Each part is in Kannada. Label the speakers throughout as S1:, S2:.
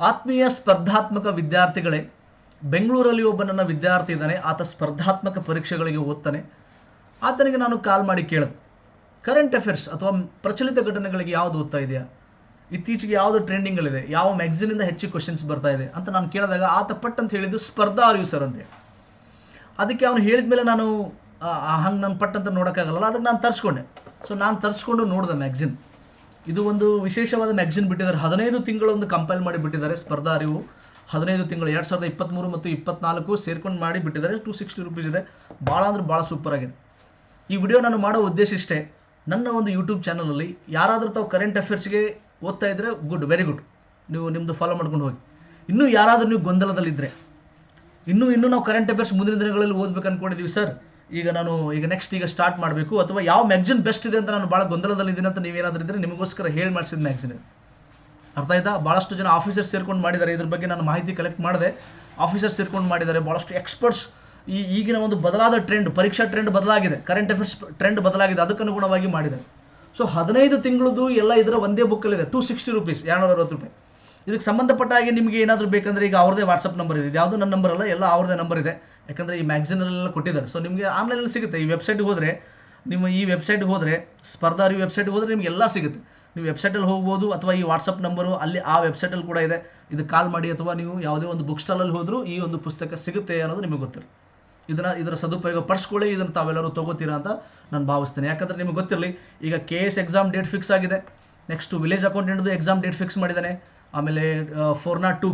S1: ಆತ್ಮೀಯ ಸ್ಪರ್ಧಾತ್ಮಕ ವಿದ್ಯಾರ್ಥಿಗಳೇ, ಬೆಂಗಳೂರಲ್ಲಿ ಒಬ್ಬ ನನ್ನ ವಿದ್ಯಾರ್ಥಿ ಇದ್ದಾನೆ. ಆತ ಸ್ಪರ್ಧಾತ್ಮಕ ಪರೀಕ್ಷೆಗಳಿಗೆ ಓದ್ತಾನೆ. ಆತನಿಗೆ ನಾನು ಕಾಲ್ ಮಾಡಿ ಕೇಳಿದೆ, ಕರೆಂಟ್ ಅಫೇರ್ಸ್ ಅಥವಾ ಪ್ರಚಲಿತ ಘಟನೆಗಳಿಗೆ ಯಾವುದು ಓದ್ತಾ ಇದೆಯಾ, ಇತ್ತೀಚೆಗೆ ಯಾವುದು ಟ್ರೆಂಡಿಂಗಲ್ಲಿದೆ, ಯಾವ ಮ್ಯಾಗ್ಝಿನಿಂದ ಹೆಚ್ಚು ಕ್ವಶನ್ಸ್ ಬರ್ತಾ ಇದೆ ಅಂತ ನಾನು ಕೇಳಿದಾಗ ಆತ ಪಟ್ ಅಂತ ಹೇಳಿದ್ದು ಸ್ಪರ್ಧಾ ಅರಿವು ಸರ್ ಅಂತೆ. ಅದಕ್ಕೆ ಅವನು ಹೇಳಿದ ಮೇಲೆ ನಾನು ಹಂಗೆ ನಾನು ಪಟ್ ಅಂತ ನೋಡೋಕ್ಕಾಗಲ್ಲ, ಅದಕ್ಕೆ ನಾನು ತರಿಸ್ಕೊಂಡೆ. ಸೊ ನಾನು ತರಿಸ್ಕೊಂಡು ನೋಡಿದೆ ಮ್ಯಾಗ್ಝಿನ್. ಇದು ಒಂದು ವಿಶೇಷವಾದ ಮ್ಯಾಗ್ಝಿನ್ ಬಿಟ್ಟಿದ್ದಾರೆ. 15 ತಿಂಗಳು ಒಂದು ಕಂಪೈಲ್ ಮಾಡಿ ಬಿಟ್ಟಿದ್ದಾರೆ. ಸ್ಪರ್ಧಾ ಅರಿವು 15 ತಿಂಗಳು 2023 ಮತ್ತು 24 ಸೇರ್ಕೊಂಡು ಮಾಡಿ ಬಿಟ್ಟಿದ್ದಾರೆ. 260 ರೂಪೀಸ್ ಇದೆ. ಭಾಳ ಅಂದ್ರೆ ಭಾಳ ಸೂಪರ್ ಆಗಿದೆ. ಈ ವಿಡಿಯೋ ನಾನು ಮಾಡೋ ಉದ್ದೇಶ ಇಷ್ಟೇ, ನನ್ನ ಒಂದು ಯೂಟ್ಯೂಬ್ ಚಾನಲಲ್ಲಿ ಯಾರಾದರೂ ತಾವು ಕರೆಂಟ್ ಅಫೇರ್ಸ್ಗೆ ಓದ್ತಾ ಇದ್ದರೆ ಗುಡ್, ವೆರಿ ಗುಡ್, ನೀವು ನಿಮ್ಮದು ಫಾಲೋ ಮಾಡ್ಕೊಂಡು ಹೋಗಿ. ಇನ್ನೂ ಯಾರಾದರೂ ನೀವು ಗೊಂದಲದಲ್ಲಿದ್ದರೆ, ಇನ್ನೂ ನಾವು ಕರೆಂಟ್ ಅಫೇರ್ಸ್ ಮುಂದಿನ ದಿನಗಳಲ್ಲಿ ಓದ್ಬೇಕು ಅಂದ್ಕೊಂಡಿದ್ದೀವಿ ಸರ್, ಈಗ ನೆಕ್ಸ್ಟ್ ಸ್ಟಾರ್ಟ್ ಮಾಡಬೇಕು, ಅಥವಾ ಯಾವ ಮ್ಯಾಗ್ಝಿನ್ ಬೆಸ್ಟ್ ಇದೆ ಅಂತ ನಾನು ಭಾಳ ಗೊಂದಲದಲ್ಲಿದ್ದೀನಿ ಅಂತ ನೀವೇನಾದರೂ ಇದ್ದರೆ ನಿಮಗೋಸ್ಕರ ಹೇಳಿ ಮಾಡಿಸಿದ ಮ್ಯಾಗ್ಝಿನ್ ಇದೆ. ಅರ್ಥ ಆಯ್ತಾ? ಭಾಳಷ್ಟು ಜನ ಆಫೀಸರ್ಸ್ ಸೇರ್ಕೊಂಡು ಮಾಡಿದ್ದಾರೆ. ಇದ್ರ ಬಗ್ಗೆ ನಾನು ಮಾಹಿತಿ ಕಲೆಕ್ಟ್ ಮಾಡಿದೆ. ಆಫೀಸರ್ಸ್ ಸೇರ್ಕೊಂಡು ಮಾಡಿದ್ದಾರೆ. ಭಾಳಷ್ಟು ಎಕ್ಸ್ಪರ್ಟ್ಸ್ ಈಗಿನ ಒಂದು ಬದಲಾದ ಟ್ರೆಂಡ್, ಪರೀಕ್ಷಾ ಟ್ರೆಂಡ್ ಬದಲಾಗಿದೆ, ಕರೆಂಟ್ ಅಫೇರ್ಸ್ ಟ್ರೆಂಡ್ ಬದಲಾಗಿದೆ, ಅದಕ್ಕನುಗುಣವಾಗಿ ಮಾಡಿದ್ದಾರೆ. ಸೊ 15 ತಿಂಗಳದ್ದು ಎಲ್ಲ ಇದರ ಒಂದೇ ಬುಕ್ಕಲ್ಲಿದೆ. 260 ರೂಪೀಸ್, 260 ರೂಪಾಯಿ. ಇದಕ್ಕೆ ಸಂಬಂಧಪಟ್ಟ ಹಾಗೆ ನಿಮಗೆ ಏನಾದರೂ ಬೇಕಂದರೆ ಈಗ ಅವ್ರದೇ ವಾಟ್ಸಪ್ ನಂಬರ್ ಇದೆ. ಯಾವುದು ನನ್ನ ನಂಬರ್ ಅಲ್ಲ, ಎಲ್ಲ ಅವ್ರದೇ ನಂಬರ್ ಇದೆ. ಯಾಕಂದರೆ ಈ ಮ್ಯಾಗ್ಝಿನಲ್ಲೆಲ್ಲ ಕೊಟ್ಟಿದ್ದಾರೆ. ಸೊ ನಿಮಗೆ ಆನ್ಲೈನಲ್ಲಿ ಸಿಗುತ್ತೆ. ಈ ವೆಬ್ಸೈಟ್ಗೆ ಹೋದರೆ, ಈ ವೆಬ್ಸೈಟ್ಗೆ ಹೋದರೆ, ಸ್ಪರ್ಧಾ ಅರಿವು ವೆಬ್ಸೈಟ್ಗೆ ಹೋದರೆ ನಿಮಗೆ ಎಲ್ಲ ಸಿಗುತ್ತೆ. ನೀವು ವೆಬ್ಸೈಟಲ್ಲಿ ಹೋಗ್ಬೋದು, ಅಥವಾ ಈ ವಾಟ್ಸಪ್ ನಂಬರು ಅಲ್ಲಿ ಆ ವೆಬ್ಸೈಟಲ್ಲಿ ಕೂಡ ಇದೆ. ಇದು ಕಾಲ್ ಮಾಡಿ, ಅಥವಾ ನೀವು ಯಾವುದೇ ಒಂದು ಬುಕ್ ಸ್ಟಾಲಲ್ಲಿ ಹೋದರೂ ಈ ಒಂದು ಪುಸ್ತಕ ಸಿಗುತ್ತೆ ಅನ್ನೋದು ನಿಮಗೆ ಗೊತ್ತಿಲ್ಲ. ಇದರ ಸದುಪಯೋಗ ಪಡಿಸ್ಕೊಳ್ಳಿ. ಇದನ್ನು ತಾವೆಲ್ಲರೂ ತೊಗೋತೀರಾ ಅಂತ ನಾನು ಭಾವಿಸ್ತೇನೆ. ಯಾಕಂದರೆ ನಿಮಗೆ ಗೊತ್ತಿರಲಿ, ಈಗ KS ಎಕ್ಸಾಮ್ ಡೇಟ್ ಫಿಕ್ಸ್ ಆಗಿದೆ. ನೆಕ್ಸ್ಟು ವಿಲೇಜ್ ಅಕೌಂಟೆಂಟ್ದು ಎಕ್ಸಾಮ್ ಡೇಟ್ ಫಿಕ್ಸ್ ಮಾಡಿದ್ದಾನೆ. ಆಮೇಲೆ 402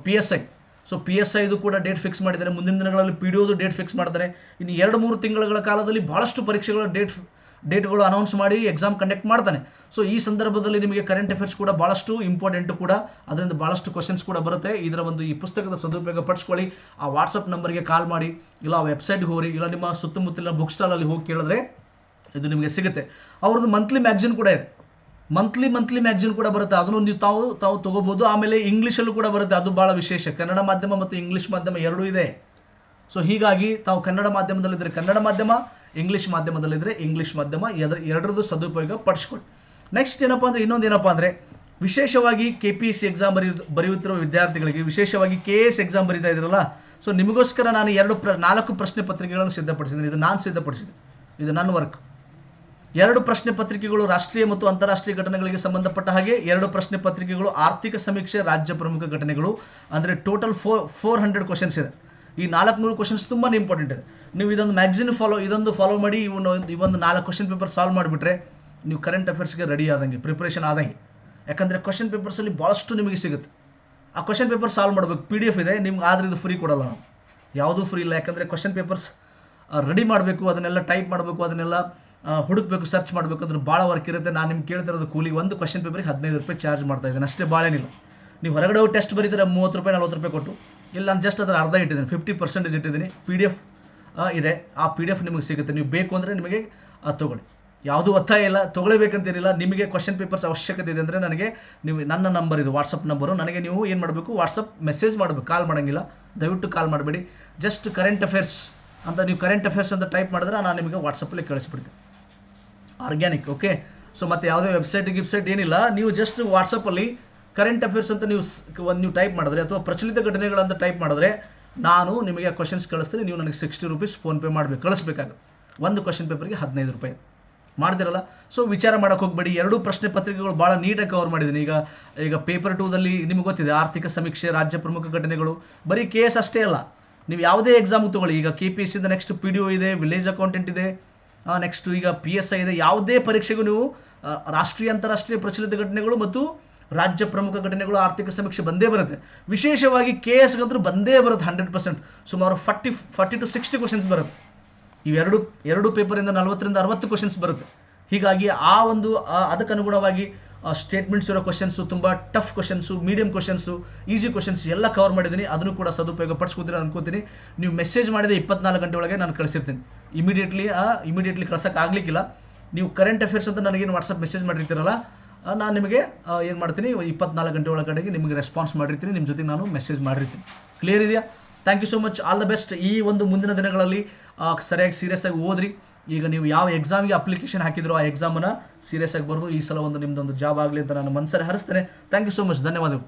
S1: PSI, ಸೊ PSIದು ಕೂಡ ಡೇಟ್ ಫಿಕ್ಸ್ ಮಾಡಿದ್ದಾರೆ. ಮುಂದಿನ ದಿನಗಳಲ್ಲಿ PDOದು ಡೇಟ್ ಫಿಕ್ಸ್ ಮಾಡ್ತಾರೆ. ಇನ್ನು 2-3 ತಿಂಗಳ ಕಾಲದಲ್ಲಿ ಭಾಳಷ್ಟು ಪರೀಕ್ಷೆಗಳ ಡೇಟ್ಗಳು ಅನೌನ್ಸ್ ಮಾಡಿ ಎಕ್ಸಾಮ್ ಕಂಡಕ್ಟ್ ಮಾಡ್ತಾನೆ. ಸೊ ಈ ಸಂದರ್ಭದಲ್ಲಿ ನಿಮಗೆ ಕರೆಂಟ್ ಅಫೇರ್ಸ್ ಕೂಡ ಭಾಳಷ್ಟು ಇಂಪಾರ್ಟೆಂಟು ಕೂಡ, ಅದರಿಂದ ಭಾಳಷ್ಟು ಕ್ವಶನ್ಸ್ ಕೂಡ ಬರುತ್ತೆ. ಈ ಪುಸ್ತಕದ ಸದುಪಯೋಗ ಪಡಿಸ್ಕೊಳ್ಳಿ. ಆ ವಾಟ್ಸಪ್ ನಂಬರ್ಗೆ ಕಾಲ್ ಮಾಡಿ, ಇಲ್ಲ ಆ ವೆಬ್ಸೈಟ್ಗೆ ಹೋಗಿ, ಇಲ್ಲ ನಿಮ್ಮ ಸುತ್ತಮುತ್ತಲಿನ ಬುಕ್ ಸ್ಟಾಲಲ್ಲಿ ಹೋಗಿ ಕೇಳಿದ್ರೆ ಇದು ನಿಮಗೆ ಸಿಗುತ್ತೆ. ಅವ್ರದ್ದು ಮಂತ್ಲಿ ಮ್ಯಾಗ್ಝಿನ್ ಕೂಡ ಇದೆ. ಮಂತ್ಲಿ ಮ್ಯಾಗ್ಝಿನ್ ಕೂಡ ಬರುತ್ತೆ. ಅದನ್ನು ನೀವು ತಾವು ತೊಗೋಬೋದು. ಆಮೇಲೆ ಇಂಗ್ಲೀಷಲ್ಲೂ ಕೂಡ ಬರುತ್ತೆ. ಅದು ಭಾಳ ವಿಶೇಷ. ಕನ್ನಡ ಮಾಧ್ಯಮ ಮತ್ತು ಇಂಗ್ಲೀಷ್ ಮಾಧ್ಯಮ ಎರಡೂ ಇದೆ. ಸೊ ಹೀಗಾಗಿ ತಾವು ಕನ್ನಡ ಮಾಧ್ಯಮದಲ್ಲಿದ್ದರೆ ಕನ್ನಡ ಮಾಧ್ಯಮ, ಇಂಗ್ಲೀಷ್ ಮಾಧ್ಯಮದಲ್ಲಿದ್ದರೆ ಇಂಗ್ಲೀಷ್ ಮಾಧ್ಯಮ, ಎರಡರದ್ದು ಸದುಪಯೋಗ ಪಡಿಸ್ಕೊಳ್ಳಿ. ನೆಕ್ಸ್ಟ್ ಇನ್ನೊಂದೇನಪ್ಪ ಅಂದರೆ ವಿಶೇಷವಾಗಿ KPSC ಎಕ್ಸಾಮ್ ಬರೆಯುತ್ತಿರುವ ವಿದ್ಯಾರ್ಥಿಗಳಿಗೆ, ವಿಶೇಷವಾಗಿ KS ಎಕ್ಸಾಮ್ ಬರೀತಾ ಇದ್ರಲ್ಲ, ಸೊ ನಿಮಗೋಸ್ಕರ ನಾನು 4 ಪ್ರಶ್ನೆ ಪತ್ರಿಕೆಗಳನ್ನು ಸಿದ್ಧಪಡಿಸಿದ್ದೀನಿ. ಇದು ನಾನು ಸಿದ್ಧಪಡಿಸಿದೆ, ಇದು ನನ್ನ ವರ್ಕ್. 2 ಪ್ರಶ್ನೆ ಪತ್ರಿಕೆಗಳು ರಾಷ್ಟ್ರೀಯ ಮತ್ತು ಅಂತಾರಾಷ್ಟ್ರೀಯ ಘಟನೆಗಳಿಗೆ ಸಂಬಂಧಪಟ್ಟ ಹಾಗೆ, 2 ಪ್ರಶ್ನೆ ಪತ್ರಿಕೆಗಳು ಆರ್ಥಿಕ ಸಮೀಕ್ಷೆ, ರಾಜ್ಯ ಪ್ರಮುಖ ಘಟನೆಗಳು. ಅಂದರೆ ಟೋಟಲ್ 400 ಕ್ವಶನ್ಸ್ ಇದೆ. ಈ 400 ಕ್ವಶನ್ಸ್ ತುಂಬಾ ಇಂಪಾರ್ಟೆಂಟ್ ಇದೆ. ನೀವು ಇದೊಂದು ಮ್ಯಾಗ್ಝಿನ್ ಫಾಲೋ ಮಾಡಿ ಇವೊಂದು 4 ಕ್ವಶನ್ ಪೇಪರ್ ಸಾಲ್ವ್ ಮಾಡಿಬಿಟ್ರೆ ನೀವು ಕರೆಂಟ್ ಅಫೇರ್ಸ್ಗೆ ರೆಡಿ ಆದಂಗೆ, ಪ್ರಿಪ್ರೇಷನ್ ಆದಂಗೆ. ಯಾಕಂದರೆ ಕ್ವಶನ್ ಪೇಪರ್ಸಲ್ಲಿ ಭಾಳಷ್ಟು ನಿಮಗೆ ಸಿಗುತ್ತೆ. ಆ ಕ್ವಶನ್ ಪೇಪರ್ ಸಾಲ್ವ್ ಮಾಡಬೇಕು. PDF ಇದೆ ನಿಮ್ಗೆ, ಆದರೆ ಇದು ಫ್ರೀ ಕೊಡಲ್ಲ ನಾವು, ಯಾವುದೂ ಫ್ರೀ ಇಲ್ಲ. ಯಾಕಂದರೆ ಕ್ವಶನ್ ಪೇಪರ್ಸ್ ರೆಡಿ ಮಾಡಬೇಕು, ಅದನ್ನೆಲ್ಲ ಟೈಪ್ ಮಾಡಬೇಕು, ಅದನ್ನೆಲ್ಲ ಹುಡುಕಬೇಕು, ಸರ್ಚ್ ಮಾಡಬೇಕು, ಅದ್ರ ಭಾಳ ವರ್ಕ್ ಇರುತ್ತೆ. ನಾನು ನಿಮ್ಗೆ ಕೇಳ್ತಿರೋದು ಕೂಲಿ, ಒಂದು ಕ್ವಶನ್ ಪೇಪರಿಗೆ 15 ರೂಪಾಯಿ ಚಾರ್ಜ್ ಮಾಡ್ತಾ ಇದ್ದೀನಿ ಅಷ್ಟೇ, ಭಾಳ ಏನಿಲ್ಲ. ನೀವು ಹೊರಗಡೆ ಹೋಗಿ ಟೆಸ್ಟ್ ಬರೀತಾರೆ 30 ರೂಪಾಯಿ 40 ರೂಪಾಯಿ ಕೊಟ್ಟು. ಇಲ್ಲ, ನಾನು ಜಸ್ಟ್ ಅದರ ಅರ್ಧ ಇಟ್ಟಿದ್ದೀನಿ, 50% ಇಟ್ಟಿದ್ದೀನಿ. PDF ಇದೆ, ಆ PDF ನಿಮಗೆ ಸಿಗುತ್ತೆ. ನೀವು ಬೇಕು ಅಂದರೆ ನಿಮಗೆ ತೊಗೊಳ್ಳಿ, ಯಾವುದೂ ಒತ್ತಾಯ ಇಲ್ಲ, ತೊಗೊಳ್ಳೇಬೇಕಂತೇನಿಲ್ಲ. ನಿಮಗೆ ಕ್ವಶನ್ ಪೇಪರ್ಸ್ ಅವಶ್ಯಕತೆ ಇದೆ ಅಂದರೆ ನೀವು ನನ್ನ ನಂಬರ್ ಇದು, ವಾಟ್ಸಪ್ ನಂಬರು, ನನಗೆ ನೀವು ಏನು ಮಾಡಬೇಕು, ವಾಟ್ಸಪ್ ಮೆಸೇಜ್ ಮಾಡಬೇಕು, ಕಾಲ್ ಮಾಡೋಂಗಿಲ್ಲ. ದಯವಿಟ್ಟು ಕಾಲ್ ಮಾಡಬೇಡಿ. ಜಸ್ಟ್ ಕರೆಂಟ್ ಅಫೇರ್ಸ್ ಅಂತ ನೀವು ಕರೆಂಟ್ ಅಫೇರ್ಸ್ ಅಂತ ಟೈಪ್ ಮಾಡಿದ್ರೆ ನಾನು ನಿಮಗೆ ವಾಟ್ಸಪ್ಪಲ್ಲಿ ಕಳಿಸ್ಬಿಡ್ತೀನಿ, ಆರ್ಗ್ಯಾನಿಕ್. ಓಕೆ. ಸೊ ಮತ್ತೆ ಯಾವುದೇ ವೆಬ್ಸೈಟ್ ಏನಿಲ್ಲ. ನೀವು ಜಸ್ಟ್ ವಾಟ್ಸಪ್ಪಲ್ಲಿ ಕರೆಂಟ್ ಅಫೇರ್ಸ್ ಅಂತ ನೀವು ಟೈಪ್ ಮಾಡಿದ್ರೆ, ಅಥವಾ ಪ್ರಚಲಿತ ಘಟನೆಗಳಂತ ಟೈಪ್ ಮಾಡಿದ್ರೆ ನಾನು ನಿಮಗೆ ಕ್ವಶನ್ಸ್ ಕಳಿಸ್ತೀನಿ. ನೀವು ನನಗೆ 60 ರೂಪೀಸ್ ಫೋನ್ಪೇ ಕಳಿಸ್ಬೇಕಾಗುತ್ತೆ. ಒಂದು ಕ್ವಶನ್ ಪೇಪರ್ಗೆ 15 ರೂಪಾಯಿ ಮಾಡ್ತಿರಲ್ಲ. ಸೊ ವಿಚಾರ ಮಾಡೋಕೆ ಹೋಗಬೇಡಿ. 2 ಪ್ರಶ್ನೆ ಪತ್ರಿಕೆಗಳು ಭಾಳ ನೀಟಾಗಿ ಕವರ್ ಮಾಡಿದ್ದೀನಿ. ಈಗ ಪೇಪರ್ 2ದಲ್ಲಿ ನಿಮಗೆ ಗೊತ್ತಿದೆ, ಆರ್ಥಿಕ ಸಮೀಕ್ಷೆ, ರಾಜ್ಯ ಪ್ರಮುಖ ಘಟನೆಗಳು. ಬರೀ KS ಅಷ್ಟೇ ಅಲ್ಲ, ನೀವು ಯಾವುದೇ ಎಕ್ಸಾಮ್ ತೊಗೊಳ್ಳಿ. ಈಗ KPSC ಇದೆ, ನೆಕ್ಸ್ಟ್ PDO ಇದೆ, ವಿಲೇಜ್ ಅಕೌಂಟೆಂಟ್ ಇದೆ, ನೆಕ್ಸ್ಟ್ ಈಗ PSI ಇದೆ. ಯಾವುದೇ ಪರೀಕ್ಷೆಗೂ ನೀವು ರಾಷ್ಟ್ರೀಯ ಅಂತಾರಾಷ್ಟ್ರೀಯ ಪ್ರಚಲಿತ ಘಟನೆಗಳು ಮತ್ತು ರಾಜ್ಯ ಪ್ರಮುಖ ಘಟನೆಗಳು, ಆರ್ಥಿಕ ಸಮೀಕ್ಷೆ ಬಂದೇ ಬರುತ್ತೆ. ವಿಶೇಷವಾಗಿ KSಗಂತೂ ಬಂದೇ ಬರುತ್ತೆ 100%. ಸುಮಾರು 40 to 60 ಕ್ವಶನ್ಸ್ ಬರುತ್ತೆ. ಇವೆರಡು ಪೇಪರಿಂದ 40ರಿಂದ 60 ಕ್ವಶನ್ಸ್ ಬರುತ್ತೆ. ಹೀಗಾಗಿ ಅದಕ್ಕೆ ಅನುಗುಣವಾಗಿ ಸ್ಟೇಟ್ಮೆಂಟ್ಸ್ ಇರೋ ಕ್ವಶನ್ಸು, ತುಂಬ tough questions, medium questions, easy questions ಎಲ್ಲ ಕವರ್ ಮಾಡಿದ್ದೀನಿ. ಅದನ್ನು ಕೂಡ ಸದುಪಯೋಗ ಪಡಿಸ್ಕೊತೀರ ಅನ್ಕೋತೀನಿ. ನೀವು ಮೆಸೇಜ್ ಮಾಡಿದ 24 ಗಂಟೆ ಒಳಗೆ ನಾನು ಕಳಿಸಿರ್ತೀನಿ. ಇಮಿಡಿಯೇಟ್ಲಿ ಕಳ್ಸೋಕ್ಕಾಗಲಿಕ್ಕಿಲ್ಲ. ನೀವು ಕರೆಂಟ್ ಅಫೇರ್ಸ್ ಅಂತ ನನಗೇನು ವಾಟ್ಸಪ್ ಮೆಸೇಜ್ ಮಾಡಿರ್ತೀರಲ್ಲ, ನಾನು ನಿಮಗೆ ಏನು ಮಾಡ್ತೀನಿ, 24 ಗಂಟೆ ಒಳಗಡೆಗೆ ನಿಮಗೆ ರೆಸ್ಪಾನ್ಸ್ ಮಾಡಿರ್ತೀನಿ. ನಿಮ್ಮ ಜೊತೆಗೆ ನಾನು ಮೆಸೇಜ್ ಮಾಡಿರ್ತೀನಿ. ಕ್ಲಿಯರ್ ಇದೆಯಾ? Thank you so much. All the best. ಈ ಒಂದು ಮುಂದಿನ ದಿನಗಳಲ್ಲಿ ಸರಿಯಾಗಿ ಸೀರಿಯಸ್ ಆಗಿ ಓದ್ರಿ. ಈಗ ನೀವು ಯಾವ ಎಕ್ಸಾಮ್ಗೆ ಅಪ್ಲಿಕೇಶನ್ ಹಾಕಿದ್ರು ಆ ಎಕ್ಸಾಮನ್ನು ಸೀರಿಯಸ್ ಆಗಿ ಬರೆದು ಈ ಸಲ ನಿಮ್ಮದೊಂದು ಜಾಬ್ ಆಗಲಿ ಅಂತ ನಾನು ಮನಸಾರೆ ಹರಿಸ್ತೇನೆ. Thank you so much. ಧನ್ಯವಾದಗಳು.